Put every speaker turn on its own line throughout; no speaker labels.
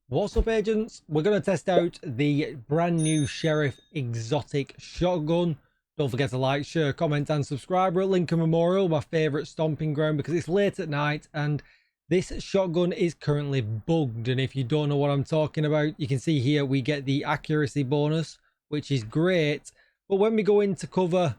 What's up, agents? We're going to test out the brand new Sheriff Exotic Shotgun. Don't forget to like, share, comment and subscribe. We're at Lincoln Memorial, my favourite stomping ground, because it's late at night and this shotgun is currently bugged. And if you don't know what I'm talking about, you can see here we get the accuracy bonus, which is great. But when we go into cover,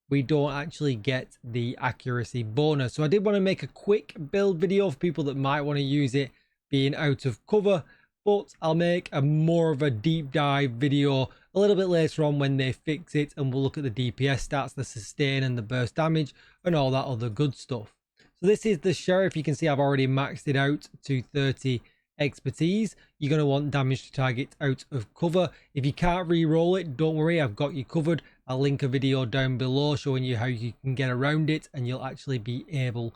we don't actually get the accuracy bonus. So I did want to make a quick build video for people that might want to use it being out of cover. But I'll make a more of a deep dive video a little bit later on when they fix it, and we'll look at the DPS stats, the sustain and the burst damage and all that other good stuff. So this is the Sheriff. You can see I've already maxed it out to 30 expertise. You're going to want damage to target out of cover. If you can't re-roll it, don't worry, I've got you covered. I'll link a video down below showing you how you can get around it, and you'll actually be able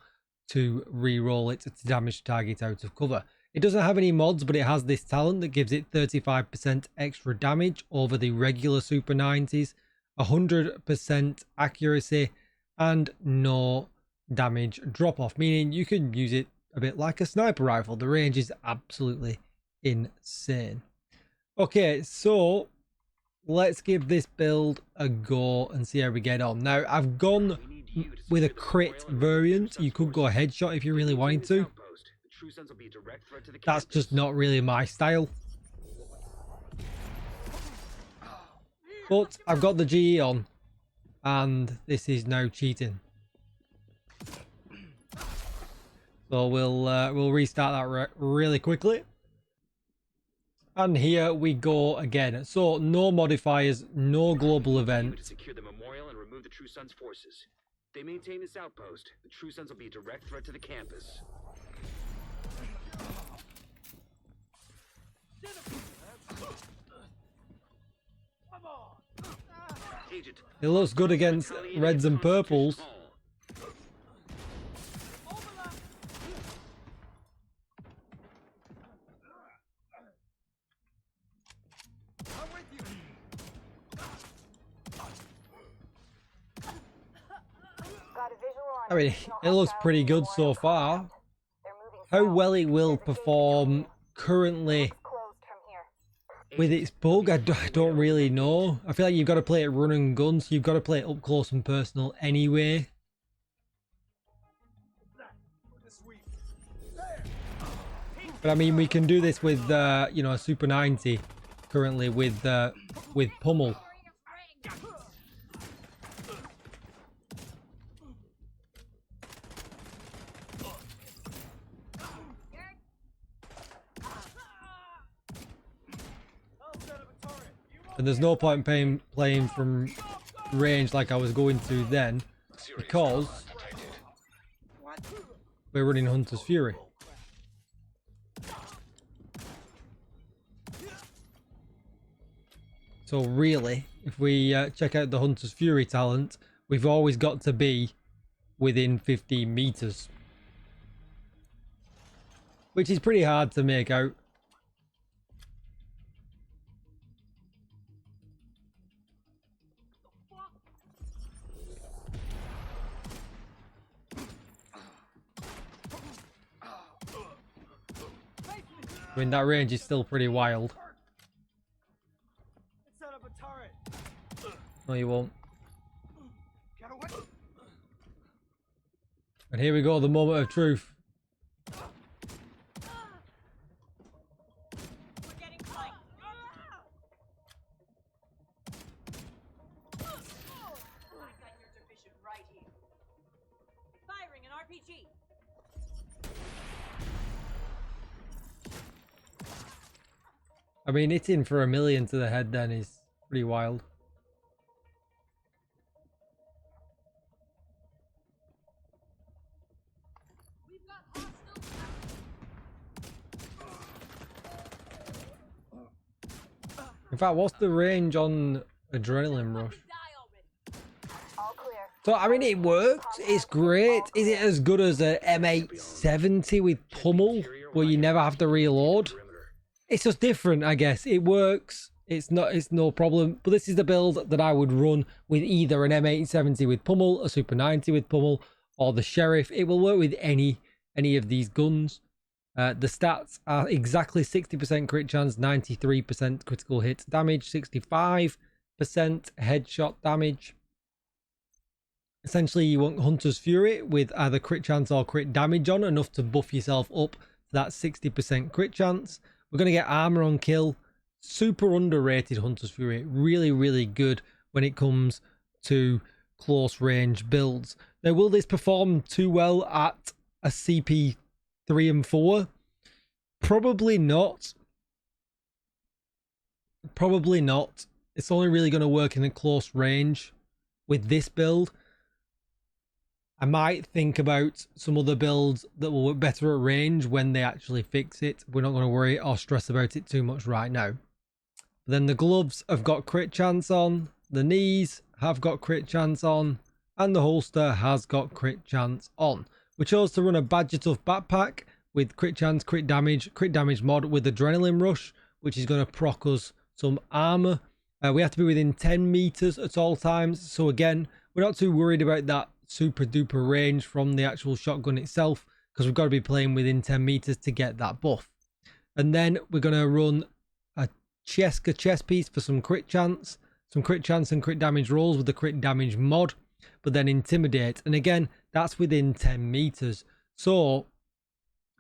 to re-roll it to damage to target out of cover. It doesn't have any mods, but it has this talent that gives it 35% extra damage over the regular Super 90s, 100% accuracy, and no damage drop off, meaning you can use it a bit like a sniper rifle. The range is absolutely insane. Okay, so let's give this build a go and see how we get on. Now, I've gone with a crit variant. You could go headshot if you really wanted to. That's just not really my style. But I've got the GE on, and this is now cheating. So we'll restart that really quickly. And here we go again. So no modifiers, no global event.
Secure the memorial and remove the True Sons forces. They maintain this outpost. The True Sons will be a direct threat to the campus.
It looks good against reds and purples. I mean, it looks pretty good so far. How well it will perform currently with its bug, I don't really know. I feel like you've got to play it run and gun, so you've got to play it up close and personal anyway. But I mean, we can do this with you know, a Super 90 currently with Pummel. And there's no point playing from range like I was going to then, because we're running Hunter's Fury. So really, if we check out the Hunter's Fury talent, we've always got to be within 15 meters. Which is pretty hard to make out. I mean, that range is still pretty wild. No, you won't. And here we go, the moment of truth.
Firing an RPG.
I mean, hitting for 1 million to the head then is pretty wild. In fact, what's the range on Adrenaline Rush? So, I mean, it works. It's great. Is it as good as a M870 with Pummel, where you never have to reload? It's just different, I guess. It works. It's no problem. But this is the build that I would run with either an M870 with Pummel, a Super 90 with Pummel, or the Sheriff. It will work with any of these guns. The stats are exactly 60% crit chance, 93% critical hit damage, 65% headshot damage. Essentially, you want Hunter's Fury with either crit chance or crit damage on, enough to buff yourself up to that 60% crit chance. We're going to get armor on kill. Super underrated Hunter's Fury. Really, really good when it comes to close range builds. Now, will this perform too well at a CP 3 and 4? Probably not. Probably not. It's only really going to work in a close range with this build. I might think about some other builds that will work better at range when they actually fix it. We're not going to worry or stress about it too much right now. Then the gloves have got crit chance on, the knees have got crit chance on, and the holster has got crit chance on. We chose to run a Badger Tough backpack with crit chance, crit damage mod with Adrenaline Rush, which is going to proc us some armor. We have to be within 10 meters at all times. So again, we're not too worried about that super duper range from the actual shotgun itself, because we've got to be playing within 10 meters to get that buff. And then we're going to run a Cheska chest piece for some crit chance and crit damage rolls with the crit damage mod, but then Intimidate, and again that's within 10 meters. So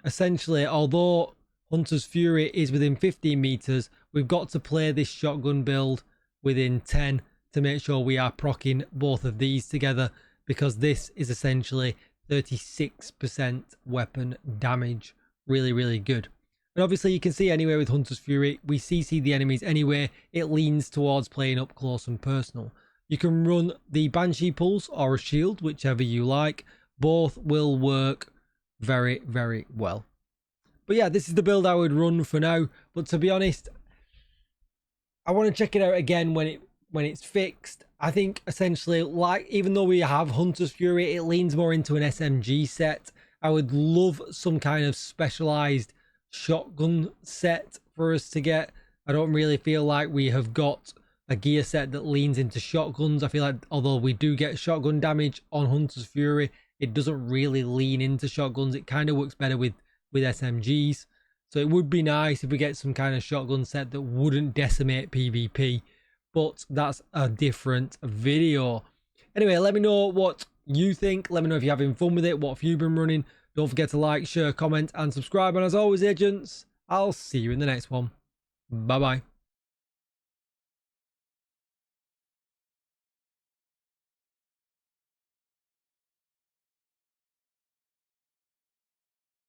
essentially, although Hunter's Fury is within 15 meters, we've got to play this shotgun build within 10 to make sure we are proccing both of these together, because this is essentially 36% weapon damage. Really, really good. And obviously you can see anyway with Hunter's Fury, we CC the enemies anyway. It leans towards playing up close and personal. You can run the Banshee Pulse or a shield, whichever you like. Both will work very, very well. But yeah, this is the build I would run for now. But to be honest, I want to check it out again when it's fixed. I think essentially, like, even though we have Hunter's Fury, it leans more into an SMG set. I would love some kind of specialized shotgun set for us to get. I don't really feel like we have got a gear set that leans into shotguns. I feel like although we do get shotgun damage on Hunter's Fury, it doesn't really lean into shotguns. It kind of works better with SMGs. So it would be nice if we get some kind of shotgun set that wouldn't decimate PvP. But that's a different video. Anyway, let me know what you think. Let me know if you're having fun with it. What have you been running? Don't forget to like, share, comment, and subscribe. And as always, agents, I'll see you in the next one. Bye-bye.